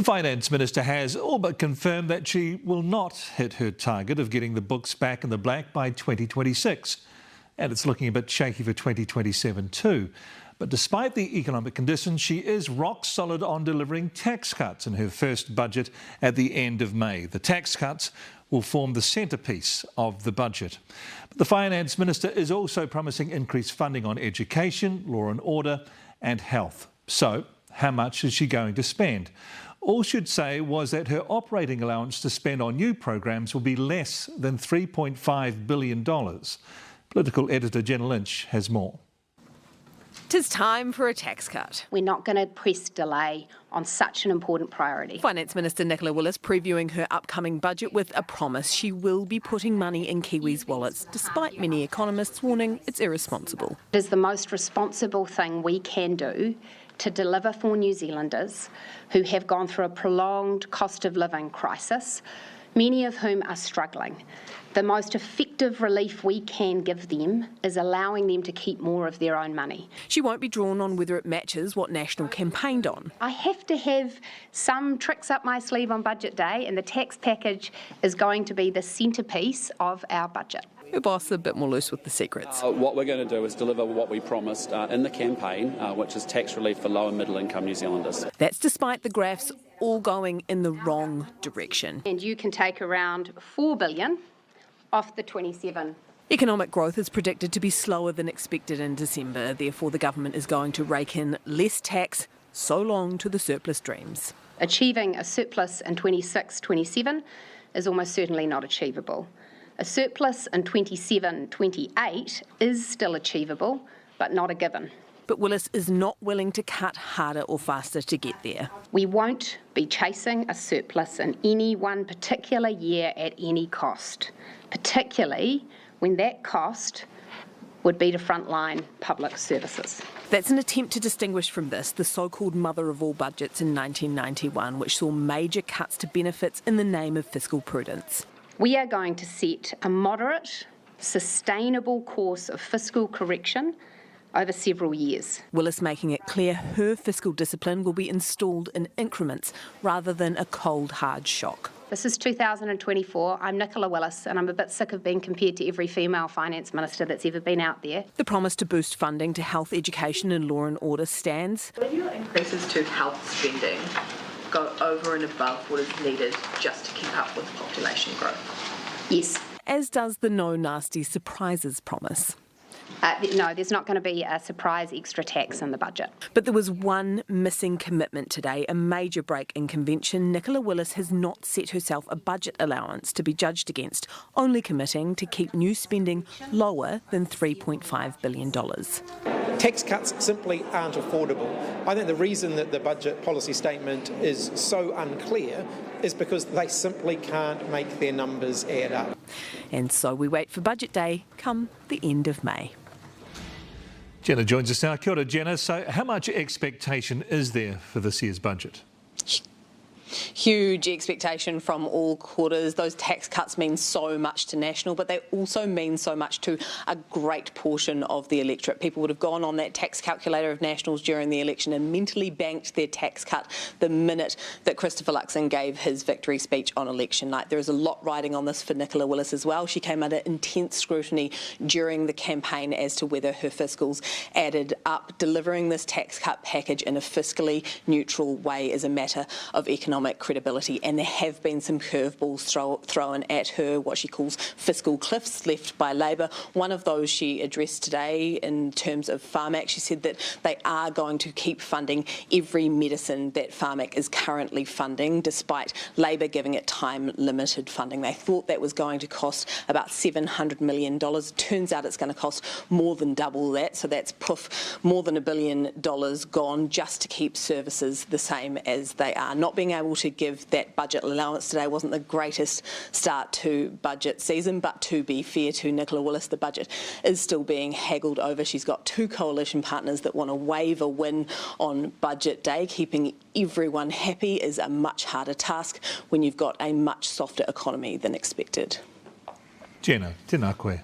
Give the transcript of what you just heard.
The Finance Minister has all but confirmed that she will not hit her target of getting the books back in the black by 2026. And it's looking a bit shaky for 2027 too. But despite the economic conditions, she is rock solid on delivering tax cuts in her first budget at the end of May. The tax cuts will form the centrepiece of the budget. But the Finance Minister is also promising increased funding on education, law and order and health. So, how much is she going to spend? All she'd say was that her operating allowance to spend on new programs will be less than $3.5 billion. Political editor Jenna Lynch has more. 'Tis time for a tax cut. We're not going to press delay on such an important priority. Finance Minister Nicola Willis previewing her upcoming budget with a promise she will be putting money in Kiwis' wallets, despite many economists warning it's irresponsible. It is the most responsible thing we can do to deliver for New Zealanders who have gone through a prolonged cost of living crisis, many of whom are struggling. The most effective relief we can give them is allowing them to keep more of their own money. She won't be drawn on whether it matches what National campaigned on. I have to have some tricks up my sleeve on budget day, and the tax package is going to be the centrepiece of our budget. Her boss a bit more loose with the secrets. What we're going to do is deliver what we promised in the campaign, which is tax relief for low and middle income New Zealanders. That's despite the graphs all going in the wrong direction. And you can take around $4 billion off the 27. Economic growth is predicted to be slower than expected in December. Therefore, the government is going to rake in less tax, so long to the surplus dreams. Achieving a surplus in 26-27 is almost certainly not achievable. A surplus in 27-28 is still achievable, but not a given. But Willis is not willing to cut harder or faster to get there. We won't be chasing a surplus in any one particular year at any cost, particularly when that cost would be to frontline public services. That's an attempt to distinguish from this, the so-called mother of all budgets in 1991, which saw major cuts to benefits in the name of fiscal prudence. We are going to set a moderate, sustainable course of fiscal correction over several years. Willis making it clear her fiscal discipline will be installed in increments rather than a cold, hard shock. This is 2024. I'm Nicola Willis, and I'm a bit sick of being compared to every female finance minister that's ever been out there. The promise to boost funding to health, education and law and order stands. Will your increases to health spending go over and above what is needed just to keep up with population growth? Yes. As does the no nasty surprises promise. No, there's not going to be a surprise extra tax in the budget. But there was one missing commitment today, a major break in convention. Nicola Willis has not set herself a budget allowance to be judged against, only committing to keep new spending lower than $3.5 billion. Tax cuts simply aren't affordable. I think the reason that the budget policy statement is so unclear is because they simply can't make their numbers add up. And so we wait for budget day come the end of May. Jenna joins us now. Kia ora, Jenna. So how much expectation is there for this year's budget? Huge expectation from all quarters. Those tax cuts mean so much to National, but they also mean so much to a great portion of the electorate. People would have gone on that tax calculator of Nationals during the election and mentally banked their tax cut the minute that Christopher Luxon gave his victory speech on election night. There is a lot riding on this for Nicola Willis as well. She came under intense scrutiny during the campaign as to whether her fiscals added up. Delivering this tax cut package in a fiscally neutral way is a matter of economic credibility, and there have been some curveballs thrown at her, what she calls fiscal cliffs left by Labor. One of those she addressed today in terms of Pharmac. She said that they are going to keep funding every medicine that Pharmac is currently funding, despite Labor giving it time-limited funding. They thought that was going to cost about $700 million. Turns out it's going to cost more than double that, so that's more than $1 billion gone just to keep services the same as they are. Not being able to give that budget allowance today wasn't the greatest start to budget season, but to be fair to Nicola Willis, the budget is still being haggled over. She's got two coalition partners that want to wave a win on budget day. Keeping everyone happy is a much harder task when you've got a much softer economy than expected. Jenna, tēnā koe.